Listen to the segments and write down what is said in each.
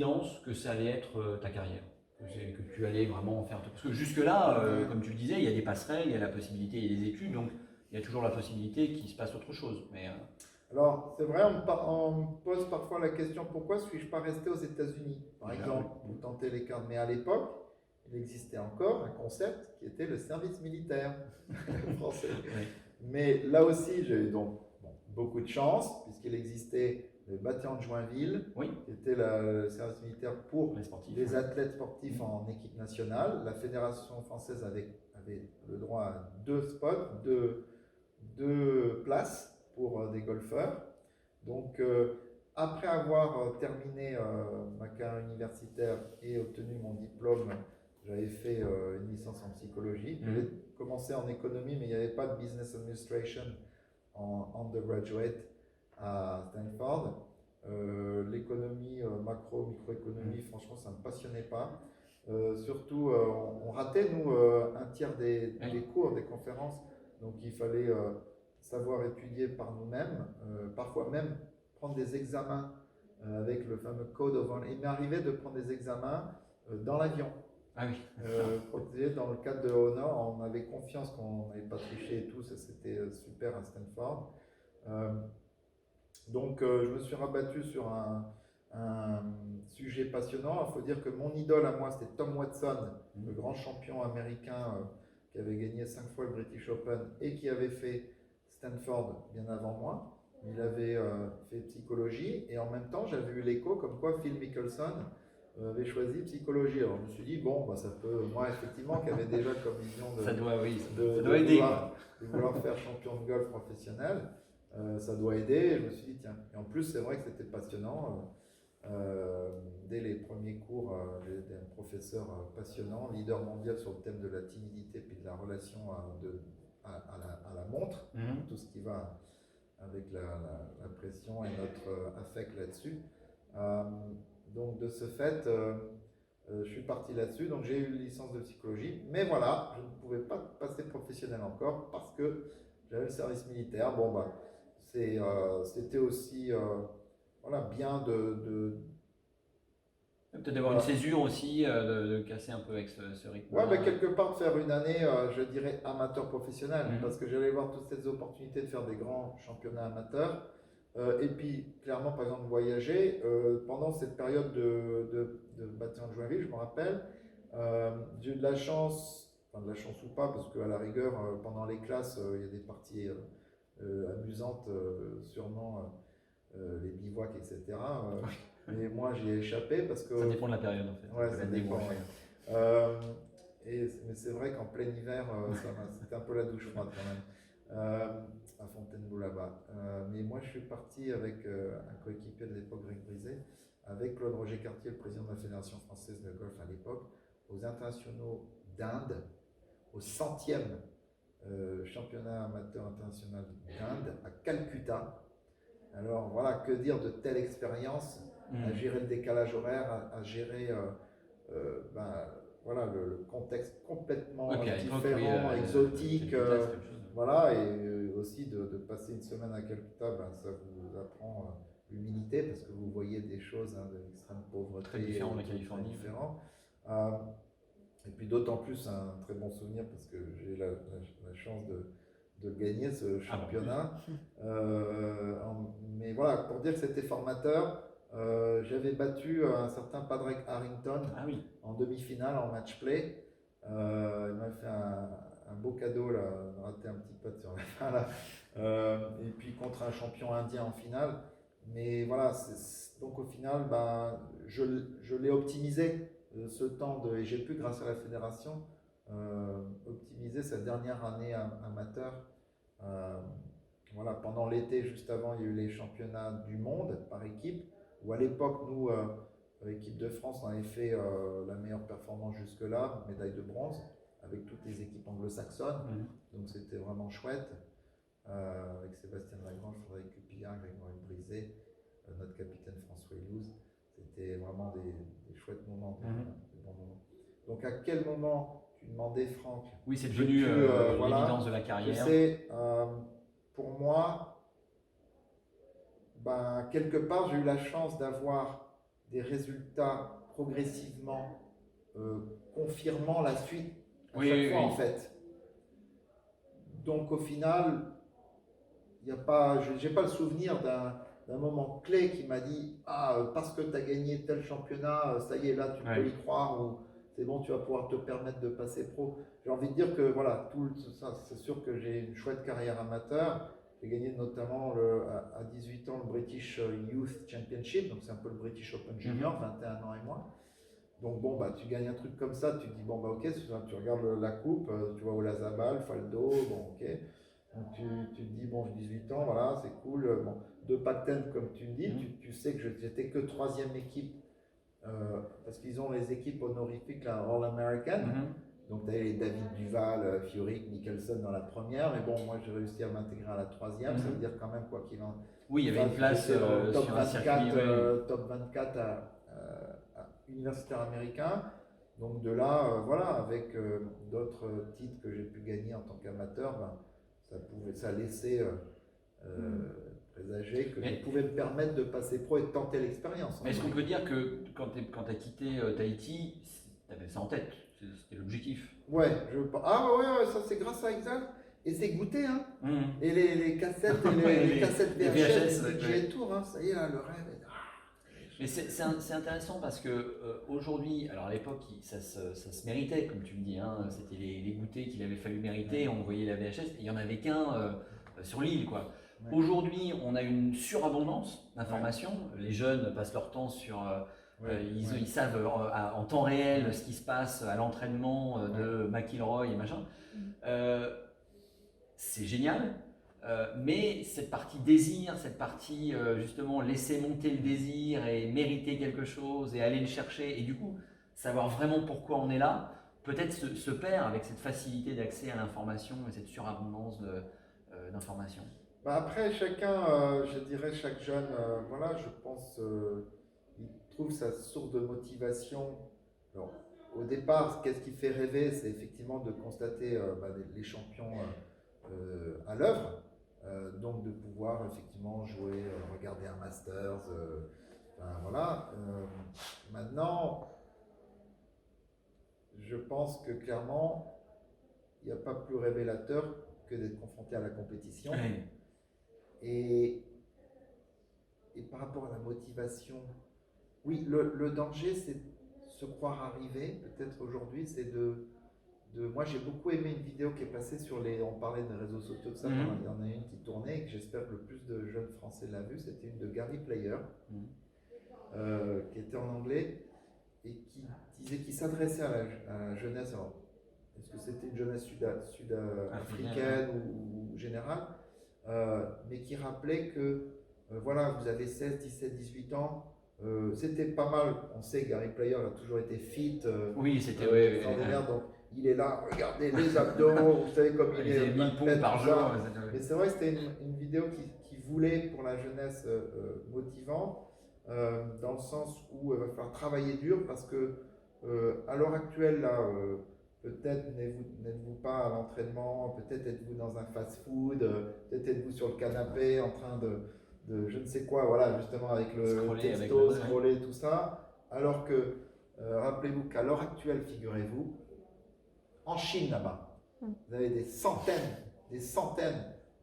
évidence que ça allait être ta carrière, que tu allais vraiment en faire. Parce que jusque-là, comme tu le disais, il y a des passerelles, il y a la possibilité, il y a des études, donc il y a toujours la possibilité qu'il se passe autre chose. Mais, Alors, c'est vrai, on me pose parfois la question pourquoi suis-je pas resté aux États-Unis, par exemple, pour tenter les cadres. Mais à l'époque, il existait encore un concept qui était le service militaire français. oui. Mais là aussi, j'ai eu donc beaucoup de chance, puisqu'il existait le bataillon de Joinville, Oui. qui était le service militaire pour Les sportifs, les athlètes sportifs en équipe nationale. La fédération française avait le droit à 2 spots, 2 places pour des golfeurs. Donc, après avoir terminé ma carrière universitaire et obtenu mon diplôme, j'avais fait une licence en psychologie. J'avais commencé en économie, mais il n'y avait pas de business administration en undergraduate à Stanford. L'économie, microéconomie, franchement, ça ne me passionnait pas. Surtout, on ratait, nous, un tiers des cours, des conférences. Donc, il fallait savoir étudier par nous-mêmes, parfois même prendre des examens avec le fameux Code of Honor. Il m'est arrivé de prendre des examens dans l'avion. Ah oui. Dans le cadre de Honor, on avait confiance qu'on n'avait pas triché et tout, ça c'était super à Stanford. Donc je me suis rabattu sur un sujet passionnant. Il faut dire que mon idole à moi c'était Tom Watson, le grand champion américain qui avait gagné 5 fois le British Open et qui avait fait Stanford bien avant moi. Il avait fait psychologie et en même temps j'avais eu l'écho comme quoi Phil Mickelson avait choisi psychologie. Alors je me suis dit, bon, bah, ça peut, moi effectivement, qui avait déjà comme vision de, ça doit aider, de vouloir faire champion de golf professionnel, ça doit aider. Et je me suis dit, tiens, et en plus, c'est vrai que c'était passionnant. Dès les premiers cours, j'étais un professeur passionnant, leader mondial sur le thème de la timidité puis de la relation à la montre, tout ce qui va avec la pression et notre affect là-dessus. Donc de ce fait, je suis parti là-dessus. Donc j'ai eu une licence de psychologie, mais voilà, je ne pouvais pas passer professionnel encore parce que j'avais le service militaire. Bon bah, c'était aussi voilà, bien peut-être d'avoir une césure aussi, de casser un peu avec ce rythme. Ouais, bah, quelque part de faire une année, je dirais amateur professionnel, parce que j'allais voir toutes ces opportunités de faire des grands championnats amateurs. Et puis, clairement, par exemple, voyager. Pendant cette période de bataillon de Joinville, je me rappelle, j'ai eu de la chance, enfin de la chance ou pas, parce qu'à la rigueur, pendant les classes, il y a des parties amusantes, sûrement les bivouacs, etc. Mais moi, j'y ai échappé parce que... Ça dépend de la période, en fait. Ouais, ça dépend. Mais c'est vrai qu'en plein hiver, c'était un peu la douche froide quand même. À Fontainebleau là-bas. Mais moi, je suis parti avec un coéquipier de l'époque, Greg Brisé, avec Claude Roger Cartier, le président de la Fédération française de golf à l'époque, aux internationaux d'Inde, au 100e championnat amateur international d'Inde, à Calcutta. Alors voilà, que dire de telle expérience, à gérer le décalage horaire, à gérer voilà, le contexte complètement différent, exotique. Voilà, et aussi de passer une semaine à Calcutta, ça vous apprend l'humilité parce que vous voyez des choses de l'extrême pauvreté. Très différent de la Californie. Différent. Et puis d'autant plus un très bon souvenir parce que j'ai eu la chance de gagner ce championnat. Mais voilà, pour dire que c'était formateur, j'avais battu un certain Padraig Harrington en demi-finale, en match-play. Il m'a fait un beau cadeau, là, raté un petit peu sur la fin là. Et puis contre un champion indien en finale. Mais voilà, donc au final, je l'ai optimisé ce temps et j'ai pu, grâce à la fédération, optimiser cette dernière année amateur. Voilà, pendant l'été, juste avant, il y a eu les championnats du monde par équipe, où à l'époque, nous, l'équipe de France, on avait fait la meilleure performance jusque-là, médaille de bronze, avec toutes les équipes anglo-saxonnes. Donc c'était vraiment chouette. Avec Sébastien Lagrange, Frédéric Cupillard, Grégory Brisé, notre capitaine François Illouz. C'était vraiment des chouettes moments, des bons moments. Donc à quel moment, tu demandais Franck? Oui, c'est devenu l'évidence de la carrière. Tu sais, pour moi, quelque part, j'ai eu la chance d'avoir des résultats progressivement confirmant la suite à chaque fois en fait. Donc au final, il y a pas, j'ai pas le souvenir d'un moment clé qui m'a dit parce que tu as gagné tel championnat, ça y est, là tu peux y croire, ou c'est bon, tu vas pouvoir te permettre de passer pro. J'ai envie de dire que voilà, tout ça, c'est sûr que j'ai une chouette carrière amateur. J'ai gagné notamment à 18 ans le British Youth Championship, donc c'est un peu le British Open Junior, 21 ans et moins. Donc bon, tu gagnes un truc comme ça, tu te dis bon ok, tu regardes la coupe, tu vois Olazabal, Faldo, bon ok. Donc tu te dis bon, j'ai 18 ans, voilà, c'est cool. Bon, de Pac-10 comme tu me dis, tu sais que j'étais que 3e équipe, parce qu'ils ont les équipes honorifiques, la All-American. Donc tu as les David Duval, Furyk, Mickelson dans la première, mais bon, moi j'ai réussi à m'intégrer à la 3e, ça veut dire quand même quoi qu'il en... Oui, il y avait une place top sur 24, un circuit. top 24 universitaire américain. Donc de là, voilà, avec d'autres titres que j'ai pu gagner en tant qu'amateur, ça laissait présager que je pouvais me permettre de passer pro et de tenter l'expérience. Mais est-ce qu'on peut dire que quand tu as quitté Tahiti, tu avais ça en tête? C'était l'objectif? Ouais, ouais, ça c'est grâce à Exact. Et c'est goûté, hein. Et les cassettes, les cassettes VHS, DJ Tour, hein, ça y est, là, le rêve est... Mais c'est intéressant parce que aujourd'hui, alors à l'époque, ça se méritait, comme tu le dis, hein, c'était les goûters qu'il avait fallu mériter, on voyait la VHS, et il n'y en avait qu'un sur l'île, quoi. Aujourd'hui, on a une surabondance d'informations, les jeunes passent leur temps sur... ils savent en temps réel ce qui se passe à l'entraînement de McIlroy et machin. C'est génial. Mais cette partie désir, cette partie justement laisser monter le désir et mériter quelque chose et aller le chercher et du coup savoir vraiment pourquoi on est là, peut-être se perd avec cette facilité d'accès à l'information et cette surabondance d'informations. Après, chacun, je dirais chaque jeune, voilà, je pense, il trouve sa source de motivation. Alors, au départ, qu'est-ce qui fait rêver? C'est effectivement de constater les champions à l'œuvre. Donc de pouvoir effectivement jouer, regarder un Masters, voilà. Maintenant, je pense que clairement, il n'y a pas plus révélateur que d'être confronté à la compétition. Et par rapport à la motivation, oui, le danger, c'est se croire arrivé, peut-être aujourd'hui, c'est moi j'ai beaucoup aimé une vidéo qui est passée on parlait des réseaux sociaux de ça, il y en a une qui tournait et que j'espère que le plus de jeunes français l'a vue, c'était une de Gary Player, qui était en anglais et qui disait qu'il s'adressait à la jeunesse, alors, est-ce que c'était une jeunesse sud-africaine ou générale, mais qui rappelait que voilà, vous avez 16, 17, 18 ans, c'était pas mal, on sait que Gary Player a toujours été fit, oui, c'était donc il est là, regardez les abdos, vous savez comme il est 1000 pompes par jour. Mais c'est vrai que c'était une vidéo qui voulait pour la jeunesse motivante, dans le sens où il va falloir travailler dur parce que à l'heure actuelle, là, peut-être n'êtes-vous pas à l'entraînement, peut-être êtes-vous dans un fast-food, peut-être êtes-vous sur le canapé en train de je ne sais quoi, voilà, justement avec le texto, scroller, tout ça, alors que rappelez-vous qu'à l'heure actuelle, figurez-vous, en Chine là-bas, vous avez des centaines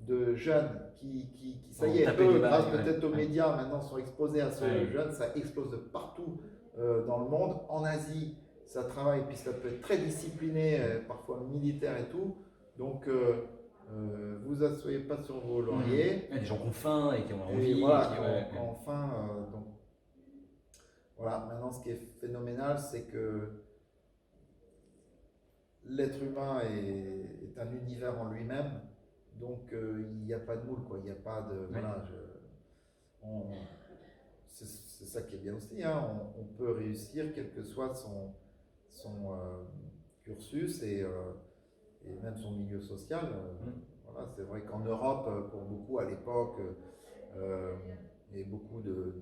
de jeunes qui ça y est, eux, grâce peut-être aux médias, maintenant sont exposés à ce jeune, ça explose de partout dans le monde. En Asie, ça travaille, puis ça peut être très discipliné, parfois militaire et tout. Donc, vous asseyez pas sur vos lauriers. Il y a des gens qui ont faim et qui ont envie. Voilà, qui ont faim. Donc, voilà, maintenant ce qui est phénoménal, c'est que l'être humain est un univers en lui-même, donc il n'y a pas de moule, quoi. Il n'y a pas de... Voilà, c'est ça qui est bien aussi, hein. On peut réussir quel que soit son cursus et même son milieu social. Voilà, c'est vrai qu'en Europe, pour beaucoup à l'époque, il y a beaucoup de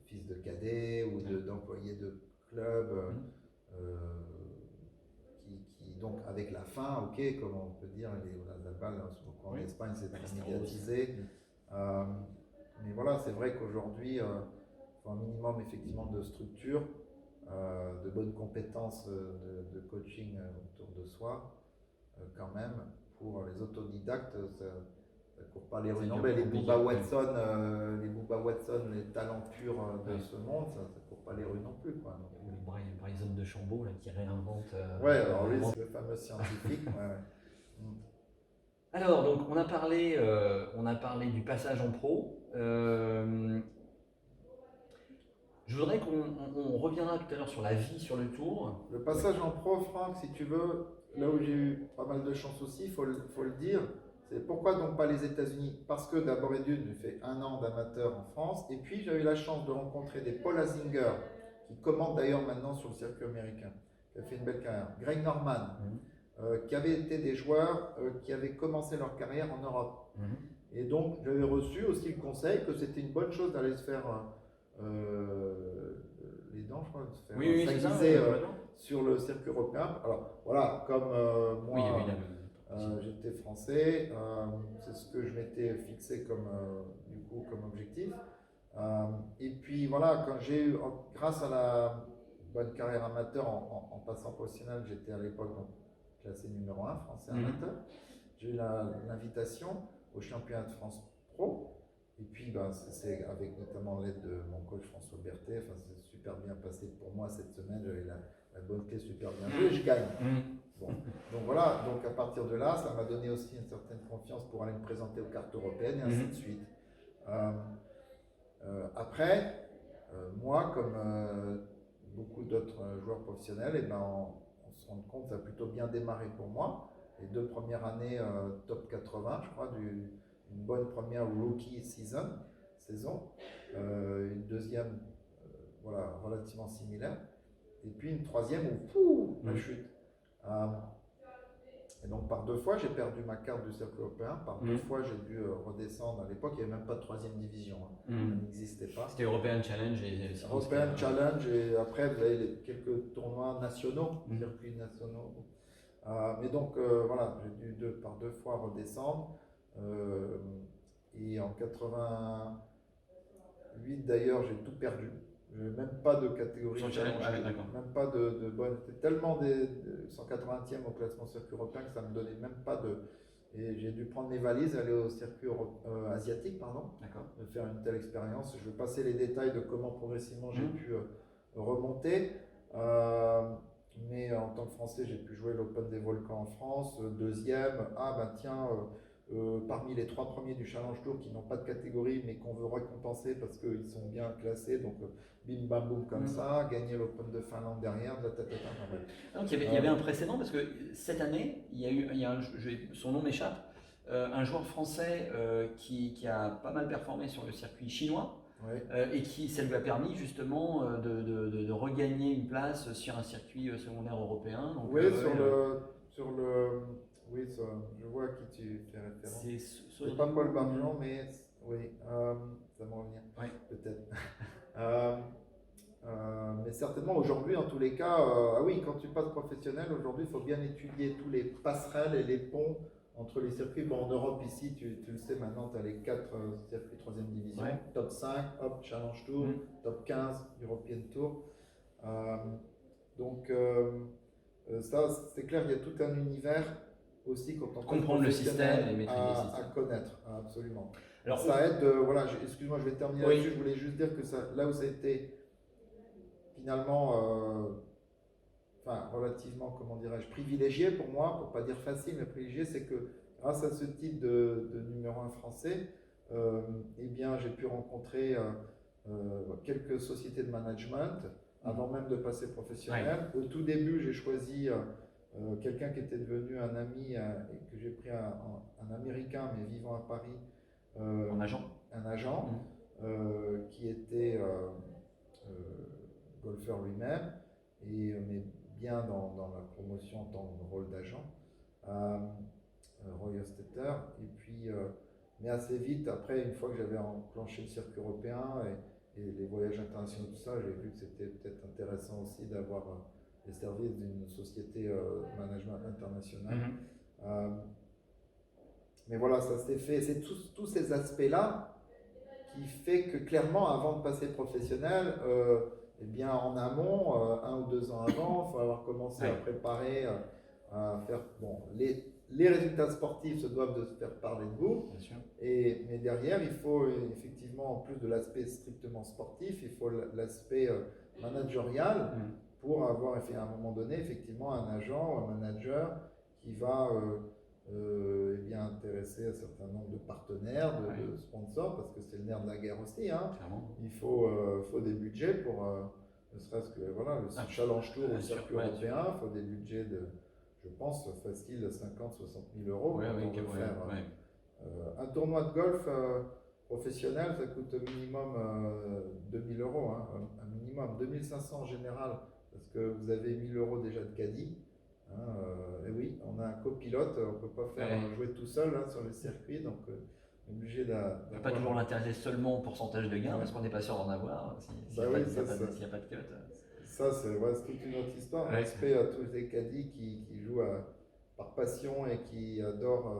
fils de cadets ou d'employés de clubs qui, donc, avec la fin, ok, comme on peut dire, en Espagne, c'est très médiatisé. Mais voilà, c'est vrai qu'aujourd'hui, il faut un minimum effectivement de structure, de bonnes compétences de coaching autour de soi, quand même. Pour les autodidactes, ça ne court pas les rues. Non, mais les Bubba Watson, les talents purs de ce monde, ça ne court pas les rues non plus, quoi. Donc, Bryson DeChambeau là, qui réinvente. Ouais, alors lui, c'est le fameux scientifique. Alors, donc, on a parlé du passage en pro. Je voudrais qu'on reviendra tout à l'heure sur la vie sur le tour. Le passage en pro, Franck, si tu veux, là où j'ai eu pas mal de chance aussi, il faut le dire, c'est pourquoi donc pas les États-Unis? Parce que d'abord et d'une, j'ai fait 1 an d'amateur en France, et puis j'ai eu la chance de rencontrer des Paul Azinger, qui commandent d'ailleurs maintenant sur le circuit américain, qui a fait une belle carrière. Greg Norman, qui avaient été des joueurs qui avaient commencé leur carrière en Europe. Et donc j'avais reçu aussi le conseil que c'était une bonne chose d'aller se faire les dents, je crois, de se faire s'aiguiser sur le circuit européen. Alors voilà, comme moi, j'étais français, c'est ce que je m'étais fixé comme objectif. Et puis voilà, quand j'ai eu, grâce à la bonne carrière amateur en passant professionnel, j'étais à l'époque classé numéro 1 français amateur. J'ai eu l'invitation au championnat de France Pro. Et puis, c'est avec notamment l'aide de mon coach François Berthet. Enfin, c'est super bien passé pour moi cette semaine. J'avais la bonne clé super bien jouée et je gagne. Bon. Donc voilà, donc à partir de là, ça m'a donné aussi une certaine confiance pour aller me présenter aux cartes européennes et ainsi de suite. Après, moi, comme beaucoup d'autres joueurs professionnels, on se rend compte que ça a plutôt bien démarré pour moi. Les 2 premières années top 80, je crois, une bonne première rookie saison, une deuxième relativement similaire, et puis une troisième où la chute. Et donc par 2 fois j'ai perdu ma carte du circuit européen, par 2 fois j'ai dû redescendre. À l'époque il n'y avait même pas de 3e division, ça n'existait pas. C'était European Challenge et après vous avez quelques tournois nationaux, circuits nationaux. Mais donc voilà, j'ai dû par 2 fois redescendre. Et en 88 d'ailleurs, j'ai tout perdu. Je n'avais même pas de catégorie, même pas de bonne. C'était tellement des 180e au classement circuit européen que ça me donnait même pas de. Et j'ai dû prendre mes valises, aller au circuit asiatique, de faire une telle expérience. Je vais passer les détails de comment progressivement j'ai pu remonter. Mais en tant que Français, j'ai pu jouer l'Open des Volcans en France, 2e. Parmi les 3 premiers du Challenge Tour qui n'ont pas de catégorie mais qu'on veut récompenser parce qu'ils sont bien classés, donc bim bam boum comme ça, gagner l'Open de Finlande derrière, Donc il y avait un précédent parce que cette année, son nom m'échappe, un joueur français qui a pas mal performé sur le circuit chinois. Et ça lui a permis justement de regagner une place sur un circuit secondaire européen. Donc, oui, je vois à qui tu fais référence. C'est pas Paul Barjon, mais oui, ça me revient. Peut-être. Mais certainement aujourd'hui, en tous les cas, quand tu passes professionnel, aujourd'hui, il faut bien étudier tous les passerelles et les ponts entre les circuits. Bon, en Europe, ici, tu le sais maintenant, tu as les 4 circuits 3e division, top 5, hop, Challenge Tour, top 15, European Tour. Donc, ça, c'est clair, il y a tout un univers aussi quand on comprendre le système et maîtriser le système. À connaître, absolument. Alors, ça aide, excuse-moi, je vais terminer là-dessus, je voulais juste dire que là où ça a été finalement relativement, comment dirais-je, privilégié pour moi, pour pas dire facile, mais privilégié, c'est que grâce à ce titre de numéro 1 français, j'ai pu rencontrer quelques sociétés de management avant même de passer professionnel. Au tout début, j'ai choisi quelqu'un qui était devenu un ami et que j'ai pris un Américain, mais vivant à Paris. Un agent qui était golfeur lui-même, mais bien dans la promotion en tant que rôle d'agent, Roy Ostetter. Et puis, mais assez vite, après, une fois que j'avais enclenché le circuit européen et les voyages internationaux, tout ça, j'ai vu que c'était peut-être intéressant aussi d'avoir les services d'une société de management international. Mais voilà, ça s'est fait. C'est tous ces aspects-là qui fait que clairement, avant de passer professionnel, eh bien, en amont, 1 ou 2 ans avant, il faut avoir commencé à préparer, à faire. Bon, les résultats sportifs se doivent de se faire parler de vous. Bien sûr. Mais derrière, il faut effectivement, en plus de l'aspect strictement sportif, il faut l'aspect managérial pour avoir à un moment donné effectivement un agent ou un manager qui va eh bien, intéresser un certain nombre de partenaires, de sponsors, parce que c'est le nerf de la guerre aussi. Hein. Il faut des budgets pour, ne serait-ce que voilà, le Challenge Tour ou le circuit européen, il faut des budgets de, je pense, facile 50-60 000 euros quand on veut faire un tournoi de golf professionnel, ça coûte au minimum 2000 euros, hein, un minimum 2500 en général, parce que vous avez 1000 euros déjà de caddie. Hein, et oui, on a un copilote, on ne peut pas faire jouer tout seul hein, sur le circuit, donc on est obligé d'avoir. On ne peut pas toujours l'intéresser seulement au pourcentage de gain, parce qu'on n'est pas sûr d'en avoir s'il n'y a, pas de cut. Ça, c'est toute une autre histoire. Respect à tous les caddies qui jouent par passion et qui adorent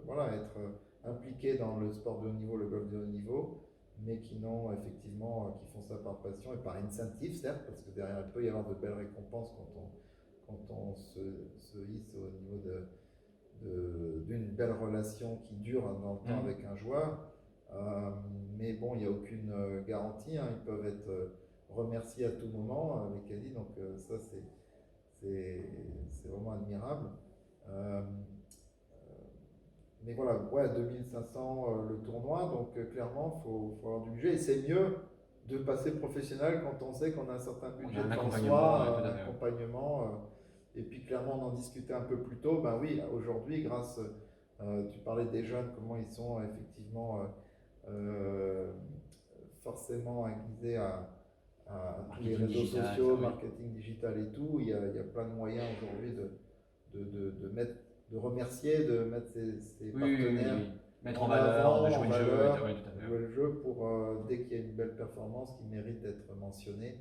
voilà, être impliqués dans le sport de haut niveau, le golf de haut niveau, mais qui n'ont effectivement, qui font ça par passion et par incentive, certes, parce que derrière il peut y avoir de belles récompenses quand on se hisse au niveau d'une belle relation qui dure dans le temps avec un joueur. Mais bon, il n'y a aucune garantie, hein. Ils peuvent être remerciés à tout moment, les caddies, donc ça c'est vraiment admirable. Mais voilà, 2500 le tournoi, donc clairement, il faut avoir du budget. Et c'est mieux de passer professionnel quand on sait qu'on a un certain budget de soi, un accompagnement. Et puis clairement, on en discutait un peu plus tôt. Ben oui, aujourd'hui, grâce, tu parlais des jeunes, comment ils sont effectivement forcément aiguisés à tous les réseaux sociaux, marketing digital et tout. Il y a plein de moyens aujourd'hui de remercier, de mettre ses partenaires, mettre en valeur, de jouer le jeu pour dès qu'il y a une belle performance qui mérite d'être mentionnée.